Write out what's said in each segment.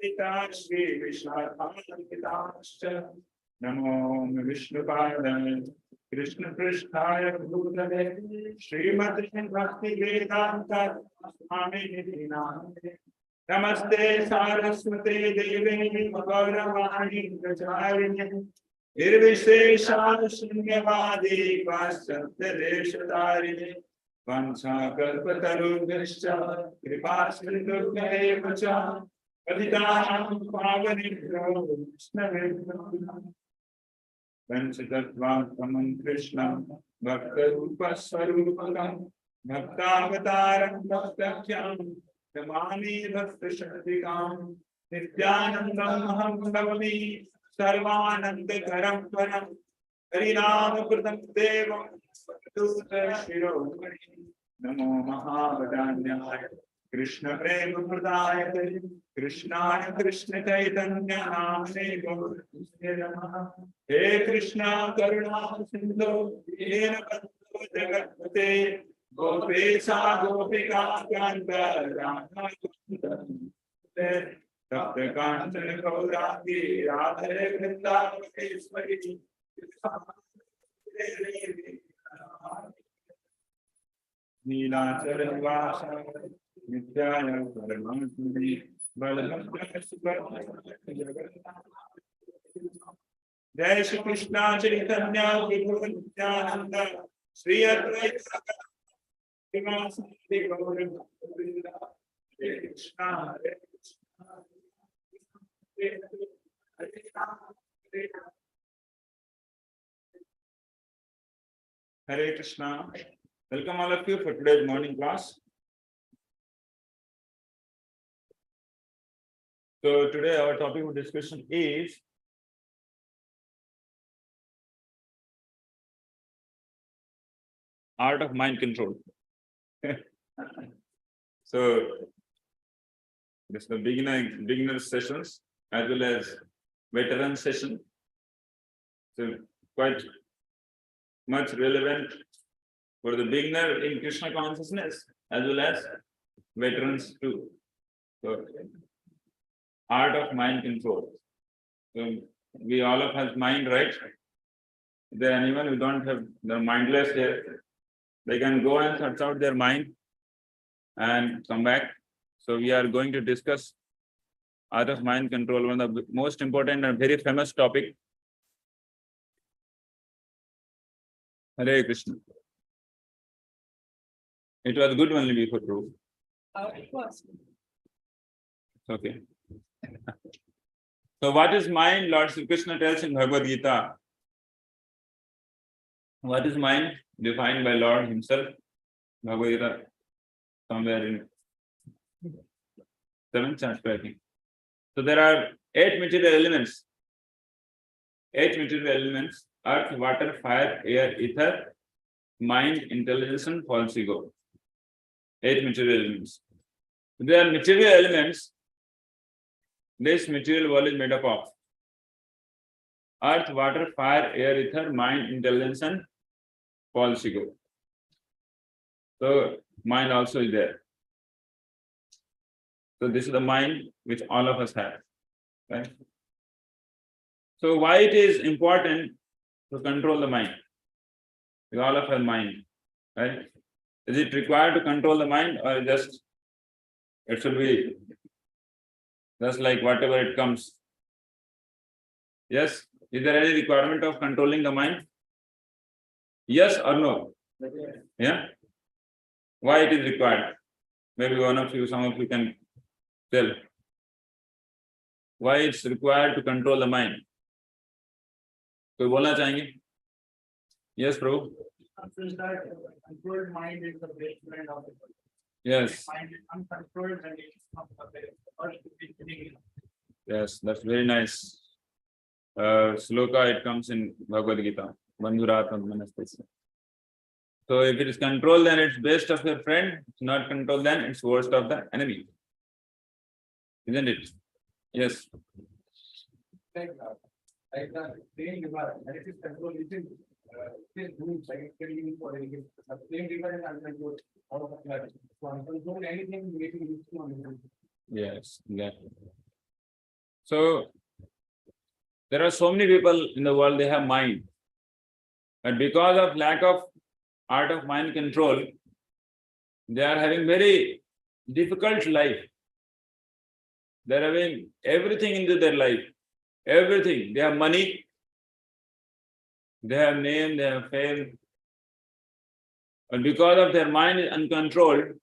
Shri Vishnathanakitascha Namo Vishnupadaya Krishna Pristhaya Bhutale Srimati Bhakti Vedanta Swami Nidhinande Namaste Saraswate Devi Gauravani Pracharini Nirvishesha Shunyavadi Vasattadeshatarini Vanchakalpatarubhyascha Kripasindhubhyeva cha Patitanam Pavanebhyo Vaishnavebhyo Panchatattvam Krishnam Bhaktarupa Swarupakam Bhaktavataram Bhaktakyam Namami Bhakta Shaktikam Nityanandam Aham Navami Sarvananda Karam Param Harinama Pratam Devam Duta Shiromani Namo Mahavadanyaya Krishna Prema Pradayate Krishnaya Krishna Chaitanya Namane Gaurasya Namaha He Krishna Karuna Sindhu Dina Bandhu Jagatpate Gopesha Gopika Kanta Radha Kanta Tapta Kanchana Gauraki Radhe Vrindavakeshwari Neelacharvasa Nityaya Paramatmani Balamatra Jai Shri Krishna Chaitanya Prabhu Nityananda Shri Advaita Srimati Gauranga Hare Krishna Hare Hare Krishna. Welcome all of you for today's morning class. So today our topic of discussion is art of mind control. So this is the beginner sessions as well as veteran session. So quite much relevant for the beginner in Krishna consciousness as well as veterans too. So art of mind control. So we all of have mind, right? Is there anyone who don't have, they're mindless here? They can go and search out their mind and come back. So we are going to discuss art of mind control, one of the most important and very famous topic. Hare Krishna. It was good only before true. It was. Okay. So what is mind? Lord Sri Krishna tells in Bhagavad Gita. What is mind? Defined by Lord himself. Bhagavad Gita, somewhere in 7th chapter, I think. So there are 8 material elements. 8 material elements: earth, water, fire, air, ether, mind, intelligence, and false ego. 8 material elements. They are material elements. This material world is made up of earth, water, fire, air, ether, mind, intelligence, and false ego. So mind also is there. So this is the mind which all of us have. Right? So why it is important to control the mind? We all of us have mind. Right? Is it required to control the mind, or just it should be just like whatever it comes? Yes? Is there any requirement of controlling the mind? Yes or no? Yeah? Why it is required? Maybe one of you, some of you can tell. Why it's required to control the mind? कोई बोलना चाहेंगे? Yes, bro. Controlled mind is the best friend of the body. Yes. Mind is uncontrolled and it is not the best. Yes, that's very nice. Sloka, it comes in Bhagavad Gita. Bandhurat Manastasya. So if it is controlled, then it's best of your friend. If it's not controlled, then it's worst of the enemy. Isn't it? Yes. Like the same river, and it is controlled, it is doing scientifically for anything. The same river is uncontrolled out of the planet. So uncontrolled anything making use to uncontrolled. Yes, exactly. So there are so many people in the world, they have mind. But because of lack of art of mind control, they are having very difficult life. They are having everything into their life. Everything. They have money, they have name, they have fame. But because of their mind is uncontrolled,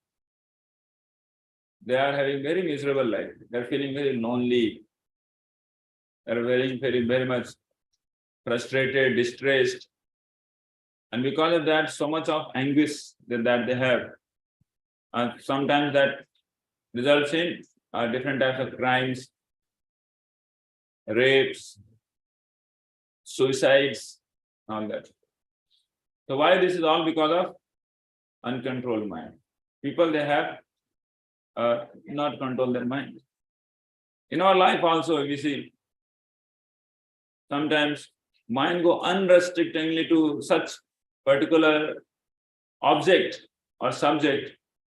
they are having very miserable life. They are feeling very lonely. They are very much frustrated, distressed. And because of that, so much of anguish that they have. And sometimes that results in different types of crimes, rapes, suicides, all that. So why this is all? Because of uncontrolled mind. People, they have not control their mind. In our life also, we see sometimes mind go unrestrictedly to such particular object or subject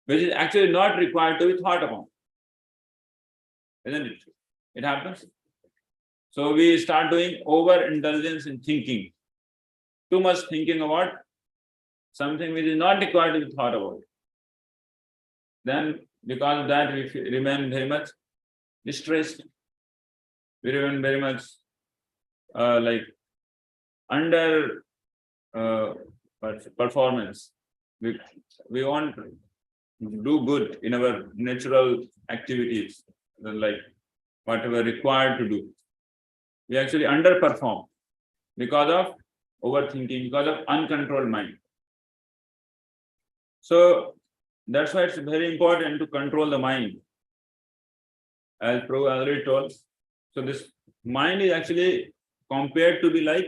which is actually not required to be thought upon. Isn't it? It happens. So we start doing overindulgence in thinking. Too much thinking about something which is not required to be thought about. Then because of that we remain very much distressed. We remain very much like under performance. We want to do good in our natural activities, like whatever required to do. We actually underperform because of overthinking, because of uncontrolled mind. So that's why it's very important to control the mind. As Prabhu already told, so this mind is actually compared to be like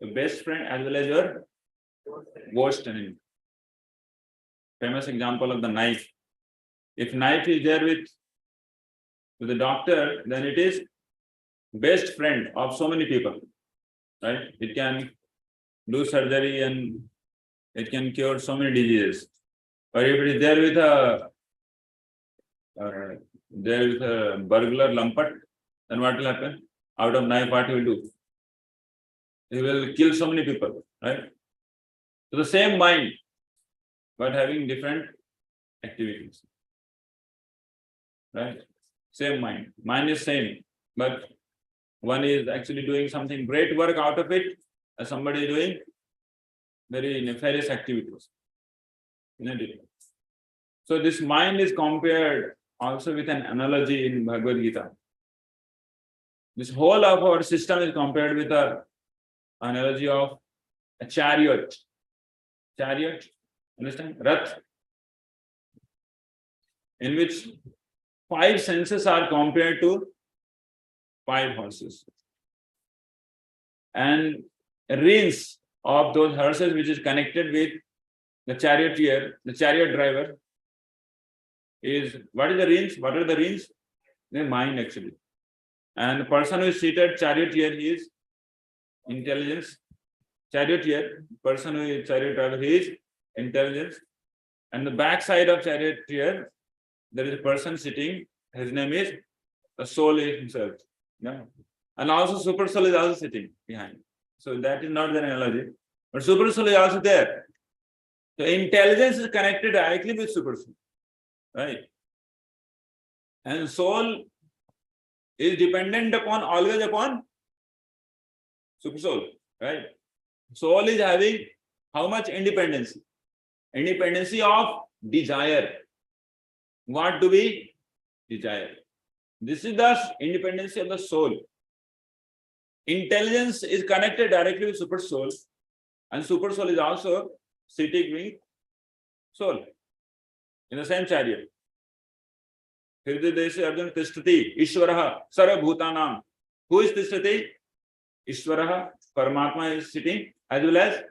your best friend as well as your worst enemy. Famous example of the knife. If knife is there with the doctor, then it is best friend of so many people, right? It can do surgery and it can cure so many diseases. But if it is there with a burglar lumpat, then what will happen? Out of knife, what he will do? He will kill so many people, right? So the same mind, but having different activities, right? Same mind. Mind is same, but one is actually doing something great work out of it, and somebody is doing very nefarious activities. Isn't it? So this mind is compared also with an analogy in Bhagavad Gita. This whole of our system is compared with an analogy of a chariot. Chariot, understand? Rath, in which 5 senses are compared to 5 horses. And reins of those horses which is connected with the charioteer, the chariot driver, is what is the reins? What are the reins? The mind actually. And the person who is seated charioteer, he is intelligence. Charioteer, person who is chariot driver, he is intelligence. And the back side of charioteer, there is a person sitting, his name is the soul himself. Yeah. And also super soul is also sitting behind. So that is not the analogy. But super soul is also there. So intelligence is connected directly with super soul. Right? And soul is dependent upon, always upon super soul. Right? Soul is having how much independence? Independency of desire. What do we desire? This is the independency of the soul. Intelligence is connected directly with super soul, and super soul is also sitting with soul in the same chariot. Hridayeshe Arjuna Tishtati Ishwaraha Sarva Bhutanam. Who is Tishtati? Ishwaraha, Paramatma is sitting, as well as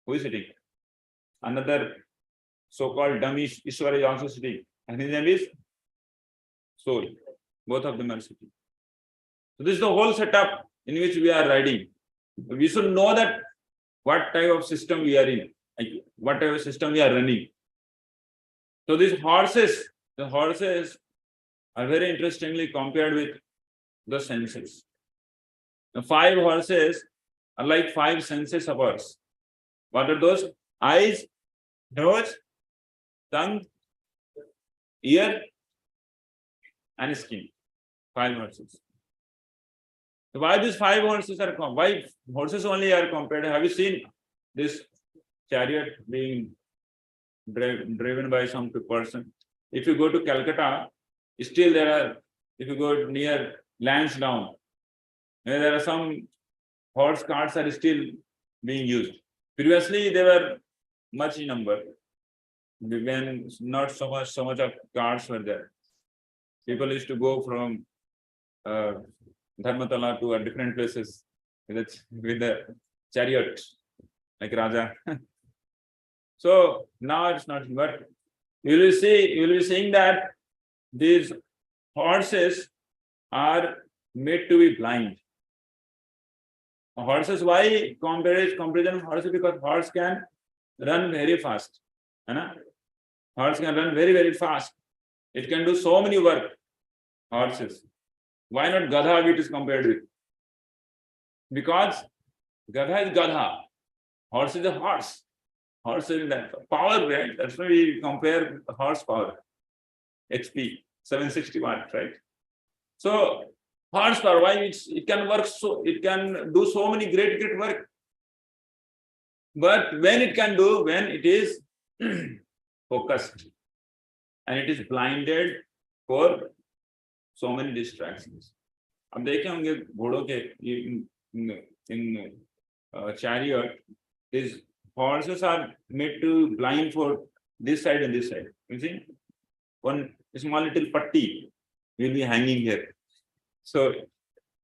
who is sitting? Another so-called dummy Ishwara is also sitting, and his name is soul. Both of them are sitting. So this is the whole setup in which we are riding. We should know that what type of system we are in, what type of system we are running. So these horses, the horses are very interestingly compared with the senses. The 5 horses are like 5 senses of ours. What are those? Eyes, nose, tongue, ear, and skin. 5 horses. So why these 5 horses are why horses only are compared? Have you seen this chariot being driven by some person? If you go to Calcutta, still there are, if you go near Lansdowne, there are some horse carts are still being used. Previously, they were much in number, when not so much of carts were there. People used to go from Dharmatala to different places with the chariot, like Raja. So now it's not, but you will be seeing that these horses are made to be blind. Horses, why comparison of horses? Because horse can run very fast. Horse can run very, very fast. It can do so many work. Horses. Why not Gadha it is compared with? Because Gadha is Gadha. Horse is a horse. Horse is that power, right? That's why we compare horsepower. HP 760 watts, right? So horsepower, why it can work so it can do so many great work. But when it can do, when it is focused and it is blinded for so many distractions. अब देखे होंगे घोड़ों के in chariot, these horses are made to blind for this side and this side. You see, one small little patti will be hanging here. So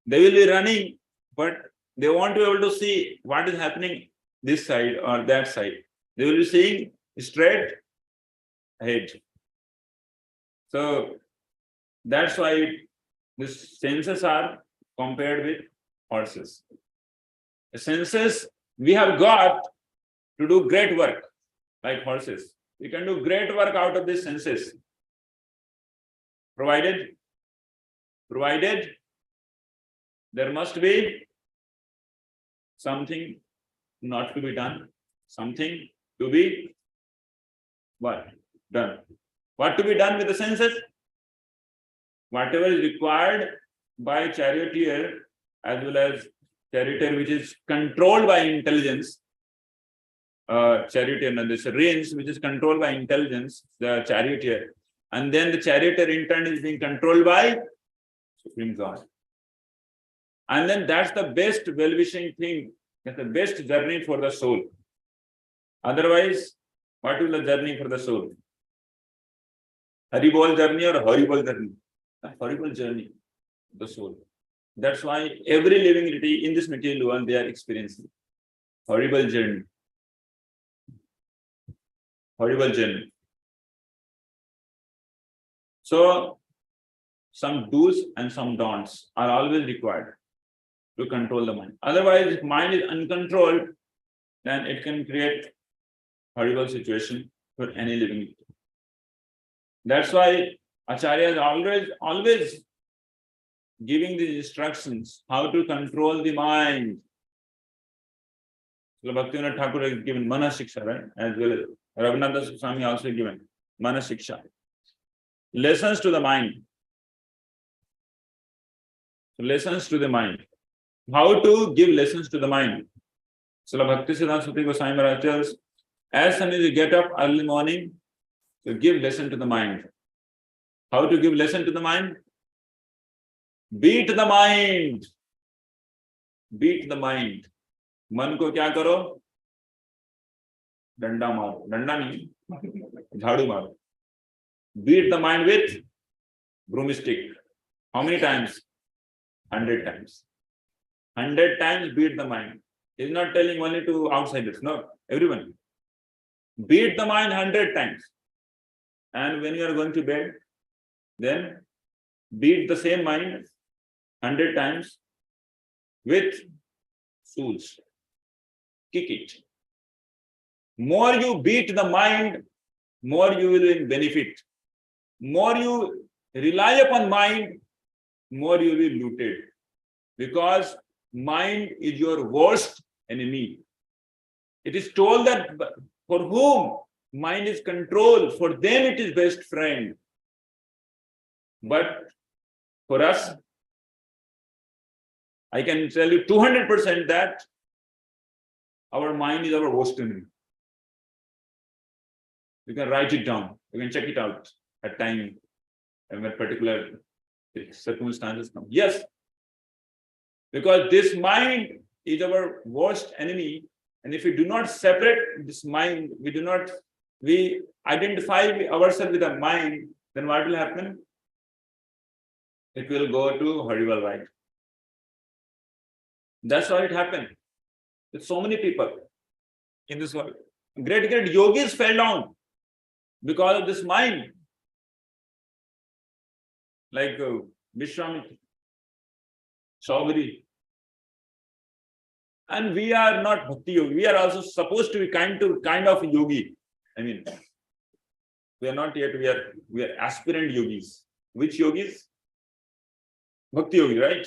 they will be running, but they won't be able to see what is happening this side or that side. They will be seeing straight ahead. So that's why these senses are compared with horses. The senses we have got to do great work, like horses. We can do great work out of these senses, provided there must be something not to be done, something to be what? Done. What to be done with the senses? Whatever is required by charioteer as well as charioteer which is controlled by intelligence, charioteer, and this reins which is controlled by intelligence, the charioteer, and then the charioteer in turn is being controlled by Supreme God. And then that's the best well-wishing thing, that's the best journey for the soul. Otherwise, what will the journey for the soul? Haribol journey or horrible journey? A horrible journey, the soul. That's why every living entity in this material world, they are experiencing horrible journey. Horrible journey. So, some do's and some don'ts are always required to control the mind. Otherwise, if mind is uncontrolled, then it can create horrible situation for any living entity. That's why Acharya is always giving these instructions how to control the mind. So Bhaktivinoda Thakur has given Mana Shiksha, right? As well as Raghunath Swami also given Mana Shiksha. Lessons to the mind. Lessons to the mind. How to give lessons to the mind. So Bhakti Siddhanta Suti Goswami Maharaj tells, as soon as you get up early morning, you give lesson to the mind. How to give lesson to the mind? Beat the mind. Beat the mind. मन को क्या करो? डंडा मारो. डंडा नहीं, झाड़ू मारो. Beat the mind with broomstick. How many times? 100 times. 100 times beat the mind. He's not telling only to outsiders. No, everyone. Beat the mind 100 times. And when you are going to bed, then beat the same mind 100 times with stools. Kick it. More you beat the mind, more you will benefit. More you rely upon mind, more you will be looted. Because mind is your worst enemy. It is told that for whom mind is controlled, for them it is best friend. But for us, I can tell you 200% that our mind is our worst enemy. You can write it down. You can check it out at time when particular circumstances come. Yes, because this mind is our worst enemy, and if we do not separate this mind, we identify ourselves with the mind, then what will happen? It will go to horrible right. That's how it happened with so many people in this world. Great yogis fell down because of this mind. Like Vishwamitra, Chaudhary. And we are not bhakti yogi. We are also supposed to be kind of yogi. I mean, we are not yet. We are aspirant yogis. Which yogis? Bhakti yogi, right?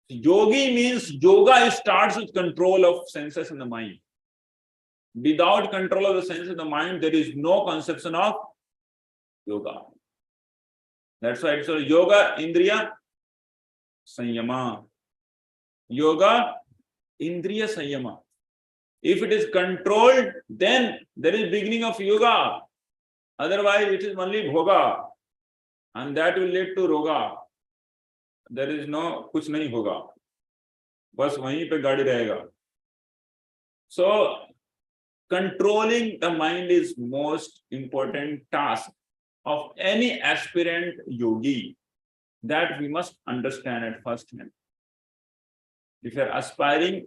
Yogi means yoga starts with control of senses in the mind. Without control of the senses in the mind, there is no conception of yoga. That's why it's a yoga indriya sanyama. Yoga indriya sanyama. If it is controlled, then there is beginning of yoga. Otherwise, it is only bhoga, and that will lead to roga. There is no kuch nahi hoga. Bas wahin pe gaadi rahega. So, controlling the mind is most important task of any aspirant yogi, that we must understand at first hand. If you are aspiring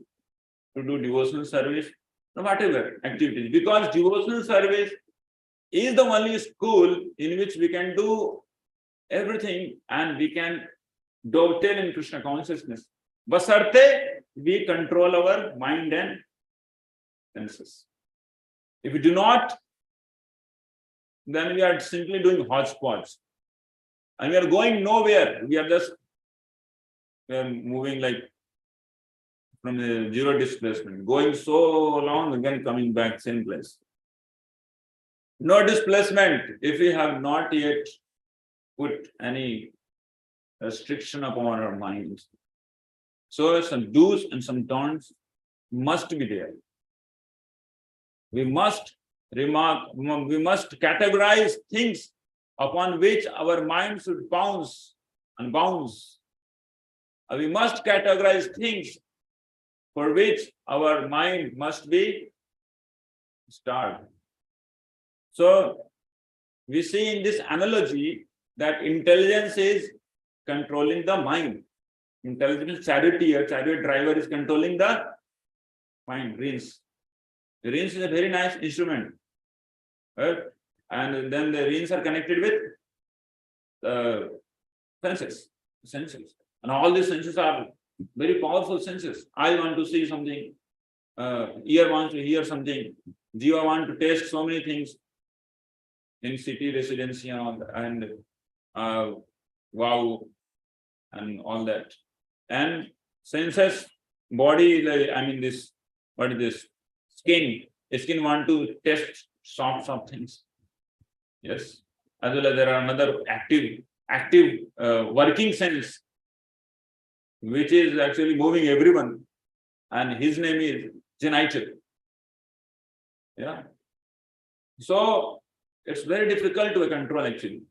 to do devotional service, no whatever activities, because devotional service is the only school in which we can do everything and we can dovetail in Krishna consciousness. Basarte, we control our mind and senses. If we do not, then we are simply doing hodgepodge. And we are going nowhere. We are moving like from the zero displacement, going so long, again coming back same place. No displacement if we have not yet put any restriction upon our minds. So some do's and some don'ts must be there. We must categorize things upon which our mind should bounce and bounce. We must categorize things for which our mind must be starved. So we see in this analogy that intelligence is controlling the mind. Intelligent charioteer, chariot driver is controlling the mind, reins. The reins is a very nice instrument. Right? And then the reins are connected with senses. And all these senses are very powerful senses. Eye want to see something, ear wants to hear something, jiva want to taste so many things in city residency and wow and all that. And senses, body, I mean this, what is this? Skin want to test soft things. Yes. As well as there are another active working sense, which is actually moving everyone, and his name is Genital. Yeah. So it's very difficult to control actually.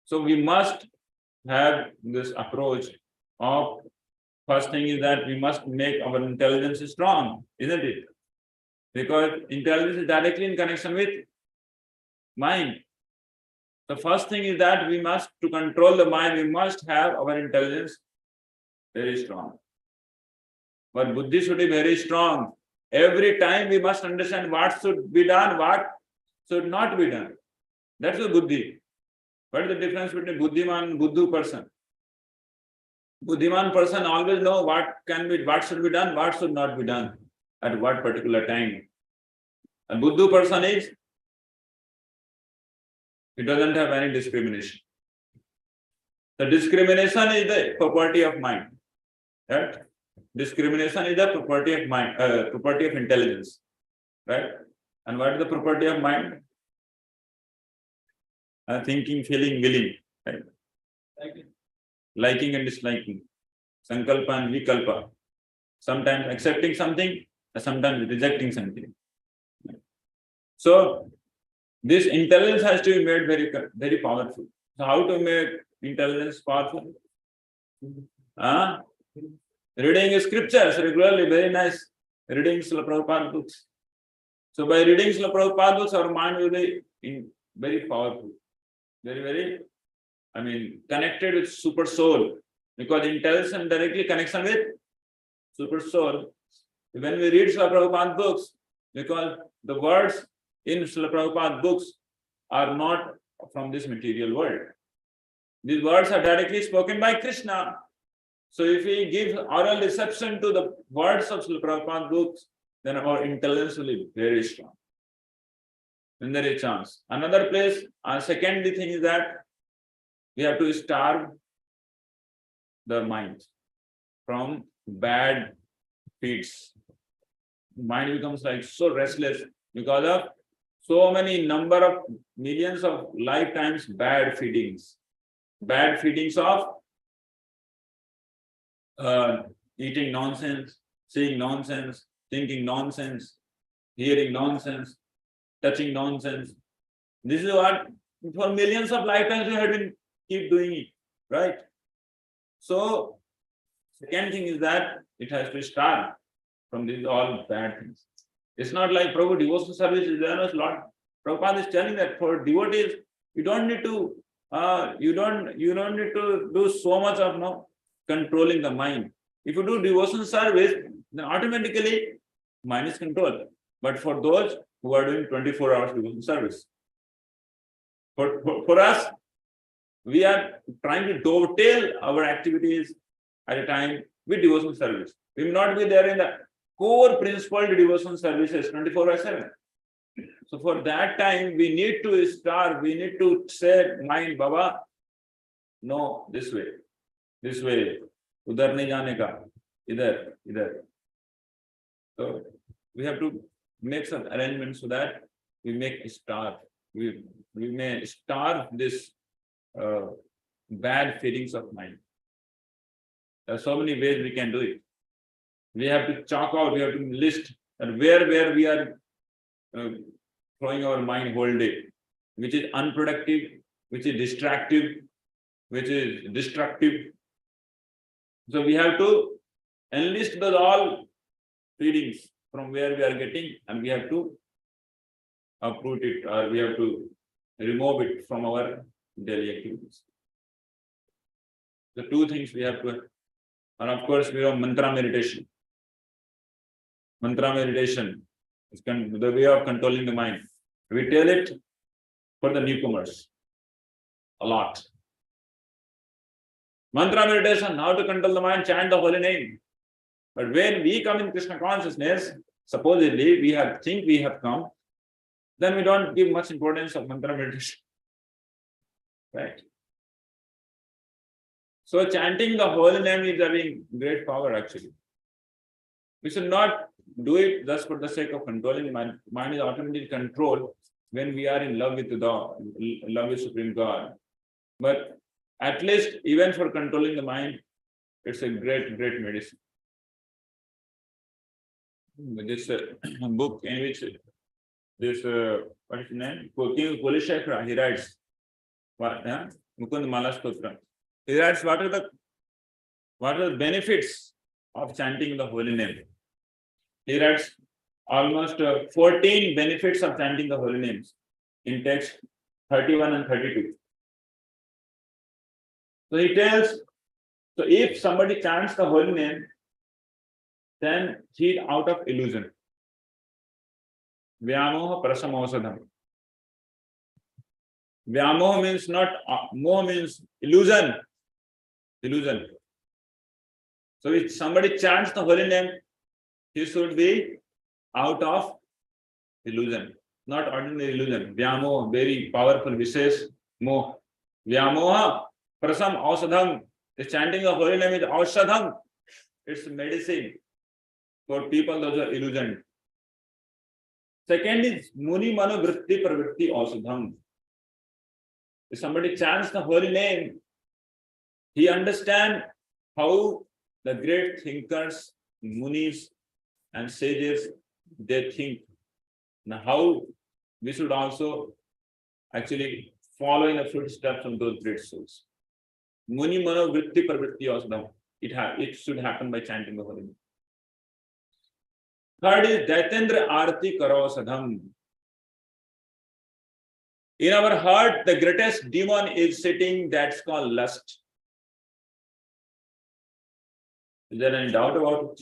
So we must have this approach of, first thing is that we must make our intelligence strong, isn't it? Because intelligence is directly in connection with mind. The first thing is that we must, to control the mind, we must have our intelligence very strong. But buddhi should be very strong. Every time we must understand what should be done, what should not be done. That's the buddhi. What is the difference between buddhiman and buddhu person? Buddhiman person always know what should be done, what should not be done at what particular time. And buddhu person is It doesn't have any discrimination. The discrimination is the property of mind. Right? Discrimination is the property of mind, property of intelligence. Right? And what is the property of mind? Thinking, feeling, willing. Right? Liking and disliking. Sankalpa and vikalpa. Sometimes accepting something, sometimes rejecting something. So this intelligence has to be made very, very powerful. So how to make intelligence powerful? Reading scriptures regularly, very nice. Reading Srila Prabhupada books. So by reading Srila Prabhupada books, our mind will be very powerful. Very, very, connected with super soul. Because intelligence directly connection with super soul. When we read Srila Prabhupada books, because the words in Srila Prabhupada books are not from this material world. These words are directly spoken by Krishna. So if we give oral reception to the words of Srila Prabhupada books, then our intelligence will be very strong. Then there is a chance. Another place, second thing is that we have to starve the mind from bad feeds. Mind becomes like so restless because of so many number of millions of lifetimes bad feedings. Bad feedings of eating nonsense, seeing nonsense, thinking nonsense, hearing nonsense, touching nonsense. This is what for millions of lifetimes we have been keep doing it, right? So second thing is that it has to start from these all bad things. It's not like Prabhu devotional service is there a lot. Prabhupada is telling that for devotees, you don't need to do so much of controlling the mind. If you do devotional service, then automatically mind is controlled. But for those who are doing 24 hours devotional service, for us, we are trying to dovetail our activities at a time with devotional service. We will not be there in the core principle devotional services 24/7. So for that time, we need to start, we need to say, mind, Baba, no, this way, udhar nahi jaane ka, idhar. So we have to make some arrangements so that we make a starve. We may starve this bad feelings of mind. There are so many ways we can do it. We have to chalk out, we have to list that where we are throwing our mind whole day, which is unproductive, which is distractive, which is destructive. So we have to enlist those all feelings from where we are getting, and we have to uproot it, or we have to remove it from our daily activities. The two things we have to, and of course we have mantra meditation. Mantra meditation is the way of controlling the mind. We tell it for the newcomers a lot. Mantra meditation, how to control the mind, chant the holy name. But when we come in Krishna consciousness, supposedly we think we have come, then we don't give much importance of mantra meditation. Right? So chanting the holy name is having great power actually. We should not do it just for the sake of controlling the mind. Mind is automatically controlled when we are in love with love with Supreme God. But at least even for controlling the mind, it's a great medicine. This book in which this what is his name? King Kulishekra, he writes Mukund Mala Stotra. He writes what are the benefits of chanting the holy name. He writes almost 14 benefits of chanting the holy names in text 31 and 32. So he tells, so if somebody chants the holy name, then he is out of illusion. Vyamoha prasamosadham. Vyamoha means not, moha means illusion. Illusion. So if somebody chants the holy name, he should be out of illusion. not ordinary illusion. Vyamoha, very powerful, Vishesh Moh. Vyamoha, Prasam Ausadham. The chanting of holy name is Aushadham. It's medicine for people those are illusioned. Second is Muni Mano Vritti Pravritti Ausadham. If somebody chants the holy name, he understands how the great thinkers, munis and sages, they think. Now how we should also actually follow in the footsteps of those great souls. Muni Mano Vritti Pravritti Ausadham. It should happen by chanting the holy name. Third is Daitendra Arati Karo Sadham. In our heart, the greatest demon is sitting, that's called lust. Is there any doubt about it?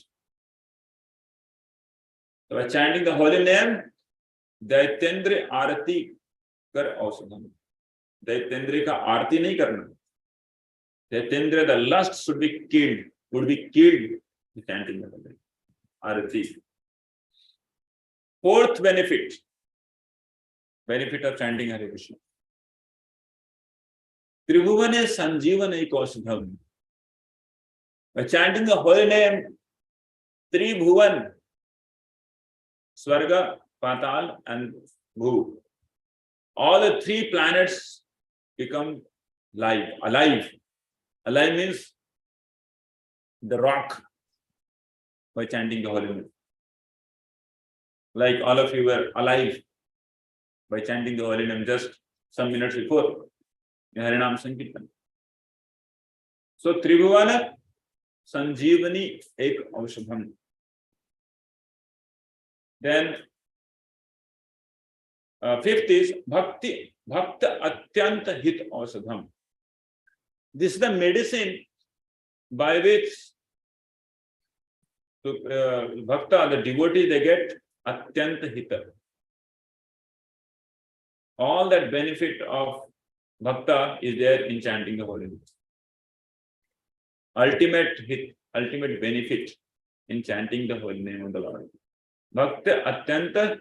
So by chanting the holy name, Daitendra Arati Kar Ausadham. Daitendra ka Arati nahi karna. Daitendra, the lust should be killed, would be killed by chanting the holy name. Arati. Fourth benefit of chanting Hare Krishna. Tribhuvane Sanjeevane Kausadham. By chanting the holy name, three bhuvan, Swarga, Patal, and Bhu. All the three planets become alive. Alive means the rock by chanting the holy name. Like all of you were alive by chanting the holy name just some minutes before. Harinam Sankirtan. So Tribhuvana Sanjeevani Ek Aushadham. Then fifth is Bhakta Atyanta Hit Aushadham. This is the medicine by which Bhakta, the devotee, they get Atyanta Hita. All that benefit of Bhakta is there in chanting the holy name. Ultimate hit, ultimate benefit in chanting the holy name of the Lord. Bhakta Atyanta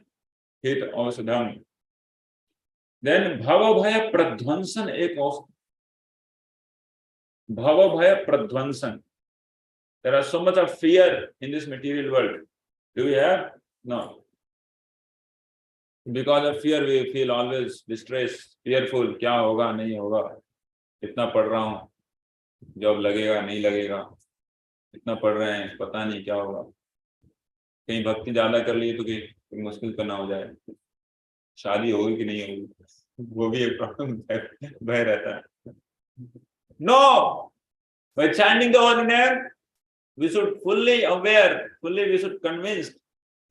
Hit Ausadham. Then Bhava Bhaya Pradhvansan Ek Ausadham. Bhava Bhaya Pradhvansan. There are so much of fear in this material world. Do we have? No. Because of fear, we feel always distressed, fearful. क्या होगा नहीं होगा, इतना पढ़ रहा हूँ, job लगेगा नहीं लगेगा, इतना पढ़ रहे हैं, पता नहीं क्या होगा, कहीं भक्ति ज्यादा कर लिए तो कोई मुश्किल तो ना हो जाए, शादी होगी कि नहीं होगी, वो भी एक प्रॉब्लम भय रहता है. No, by chanting the holy name, we should fully aware, we should convinced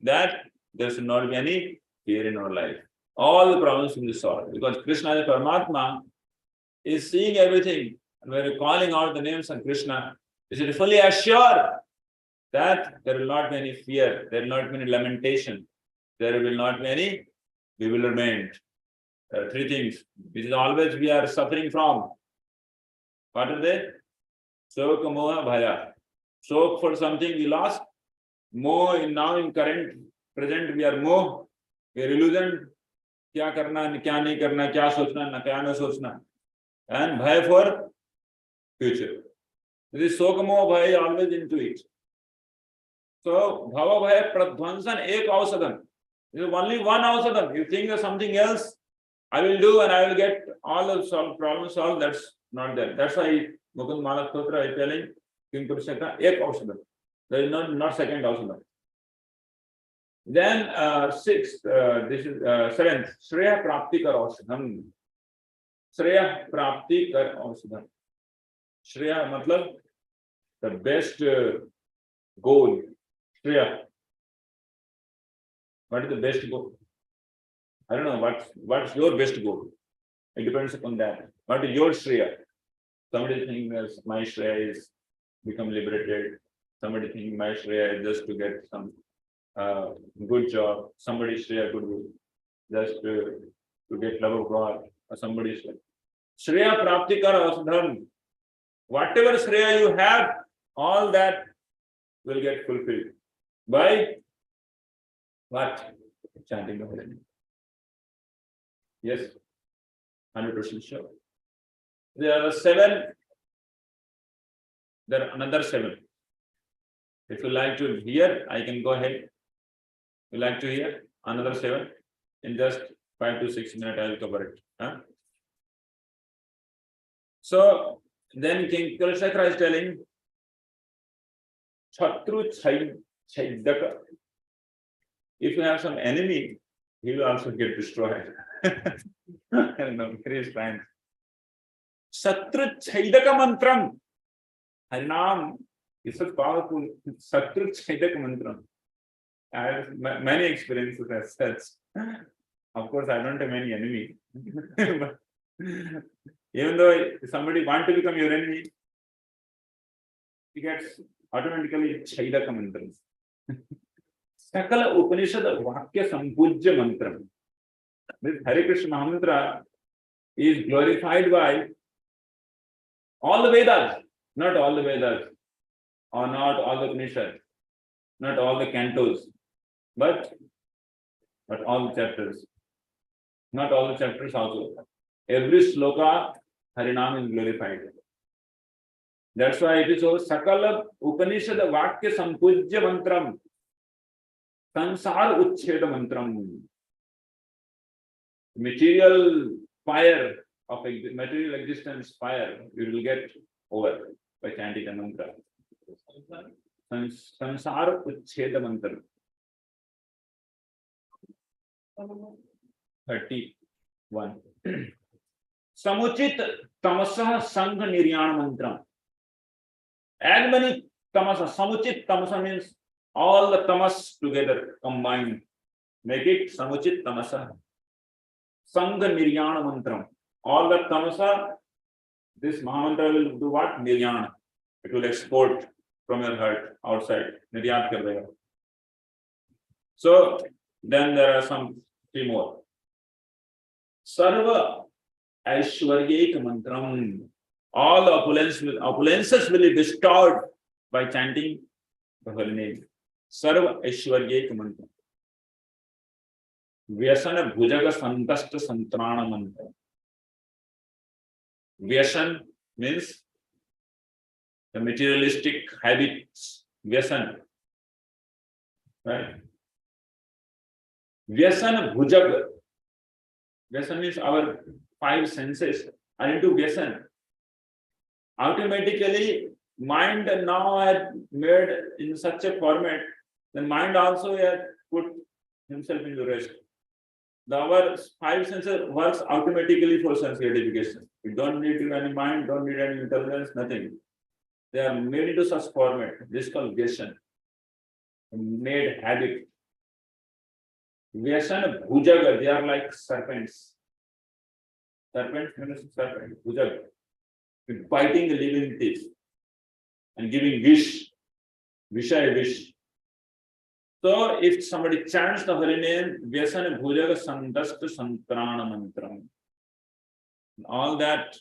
that there should not be any fear in our life. All the problems will be solved because Krishna, the Paramatma, is seeing everything. And when we're calling out the names of Krishna, we should fully assure that there will not be any fear, there will not be any lamentation, there will not be any bewilderment. There are three things which is always we are suffering from. What are they? Soka, Moha, Bhaya. Sok for something we lost. Moh, now in current, present, we are Moh. We are illusioned. Kya karna, kya nahi karna, kya sochna, kya na sochna. And Bhaya for future. This Soka, Moha, Bhaya is always into it. So, Bhava, Bhaya, Pradhvansan, Ek Ausadham. There is only one Ausadham. You think of something else, I will do and I will get all the problems solved. That's not there. That's why Mukund Mala Stotra is telling King Purushaka, Ek Ausadham. There is not second Ausadham. Then sixth, this is seventh, Shreya Prapti Kar Ausadham. Shreya Prapti Kar Ausadham. Shreya matlab the best goal. Shreya. What is the best goal? I don't know what's your best goal. It depends upon that. What is your Shreya? Somebody thinks my Shreya is become liberated. Somebody thinks my Shreya is just to get some good job. Somebody Shreya could be just to get love of God. Or somebody Shreya Prapti Kar Ausadham. Whatever Shreya you have, all that will get fulfilled by what? Chanting the holy name. Yes, 100% sure. There are 7. There are another 7. If you like to hear, I can go ahead. You like to hear another 7? In just 5 to 6 minutes, I will cover it. Huh? So then King Kulashekara is telling Chatru Chaidaka. If you have some enemy, he will also get destroyed. No, Chris fine. Satru Chaidaka mantram. Harinam is such powerful. Satru Chaidaka mantram. I have many experiences as such. Of course, I don't have any enemy. But even though somebody wants to become your enemy, he gets automatically Chaidaka mantram. Sakala Upanishad Vakya Sampujya mantram. This Hare Krishna mantra is glorified by all the Vedas, not all the Vedas, or not all the Upanishads, not all the cantos, but all the chapters. Not all the chapters also. Every sloka Harinam is glorified. That's why it is so Sakala Upanishad Vakya Sampujya mantram. Sansar Uchcheda mantram. Material fire of material existence fire you will get over by chanting the mantra. Sansar Uchcheda mantram. 31. Samuchit Tamasa Sangha Niryana mantram. As many Tamasa, Samuchit Tamasa means all the tamas together combined. Make it Samuchit Tamasa. Sangha Niryana mantram. All the tamasa, this Mahamantra will do what? Niryana. It will export from your heart outside. Niryat kar dega. So then there are some 3 more. Sarva Aishwaryek mantram. All the opulences will be bestowed by chanting the holy name. Sarva Aishwaryek mantram. Vyasana Bhujaga Santashta Santrana mantram. Vyasan means the materialistic habits. Vyasan. Right? Vyasana Bhujaga. Vyasan means our 5 senses are into Vyasan. Automatically, mind now had made in such a format, the mind also had put himself into rest. Our 5 senses works automatically for sense gratification. We don't need any mind, don't need any intelligence, nothing. They are made into such format. This is called Vyasan. Made habit. Vyasana Bhujaga, they are like serpents. Serpent means serpent, Bhujaga. Biting the living teeth and giving wish, Vishaya wish. So if somebody chants the Hari name, Vyasana Bhujaga Sandashta Santrana mantram. All that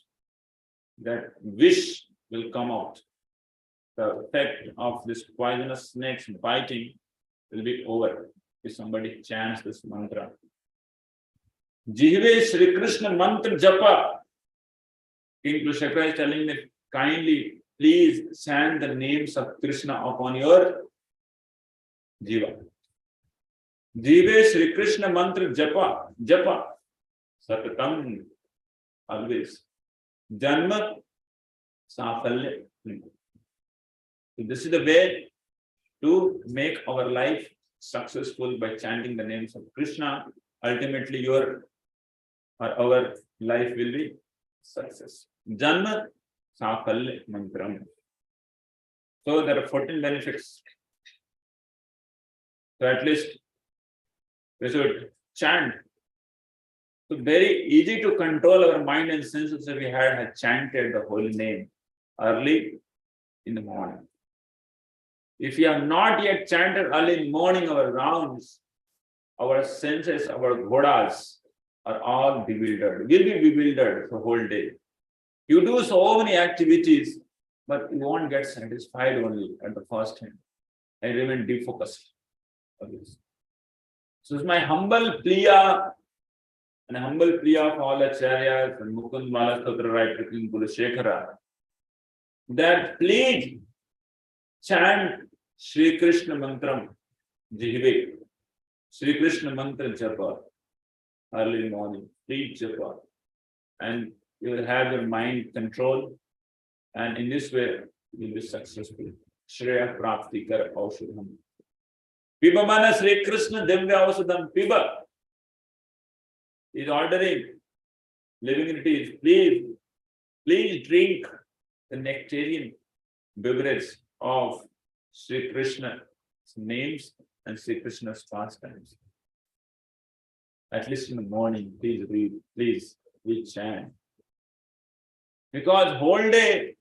wish will come out. The effect of this poisonous snakes biting will be over if somebody chants this mantra. Jihve Shri Krishna mantra japa. King Kulashekara is telling me, kindly, please chant the names of Krishna upon your jiva. Jive Shri Krishna mantra japa, satatam, always. Janma safalya. So this is the way to make our life successful by chanting the names of Krishna. Ultimately, our life will be success. Janma safalya mantram. So there are 14 benefits. So at least we should chant. So very easy to control our mind and senses if we had chanted the holy name early in the morning. If we have not yet chanted early in the morning our rounds, our senses, our ghodas are all bewildered. We'll be bewildered the whole day. You do so many activities, but you won't get satisfied only at the first hand and remain defocused. So it's my humble plea An humble plea of all acharyas and Mukund Malastotra writer King Kulashekara, that please chant Sri Krishna Mantram Jihive, Sri Krishna Mantra Japa, early morning, please Japa, and you will have your mind control, and in this way you will be successful. Shreya Prapti Kar Aushadham. Piba Mana Sri Krishna Devya Aushadham Piba is ordering living entities, please drink the nectarian beverage of Sri Krishna's names and Sri Krishna's pastimes. At least in the morning, please read, please chant. Because whole day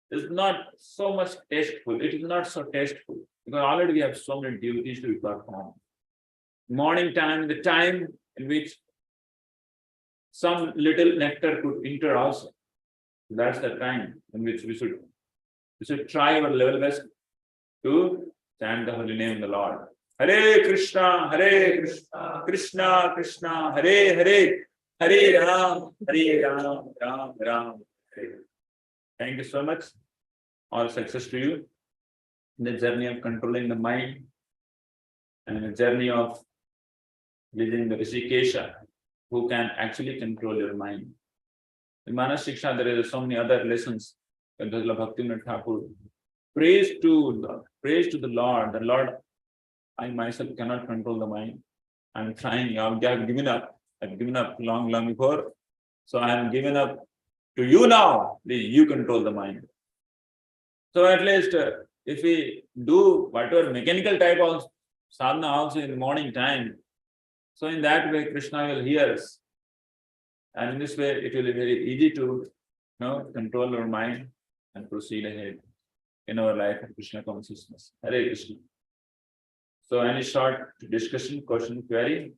is not so much tasteful. It is not so tasteful. Because already we have so many duties to perform. Morning time, the time in which some little nectar could enter also. That's the time in which we should try our level best to chant the holy name of the Lord. Hare Krishna, Krishna Krishna, Hare Hare, Hare Ram, Ram Ram, Hare. Thank you so much. All success to you in the journey of controlling the mind and the journey of visiting the Rishikesha, who can actually control your mind. In Manas Shiksha, there are so many other lessons. Bhaktivinoda Thakur praise to the Lord. The Lord, I myself cannot control the mind. I'm trying. I've given up. I've given up long before. So I am given up to you now. Please, you control the mind. So at least if we do whatever mechanical type of sadhana also in the morning time, so in that way Krishna will hear us. And in this way it will be very easy to control our mind and proceed ahead in our life of Krishna consciousness. Hare Krishna. So any short discussion, question, query?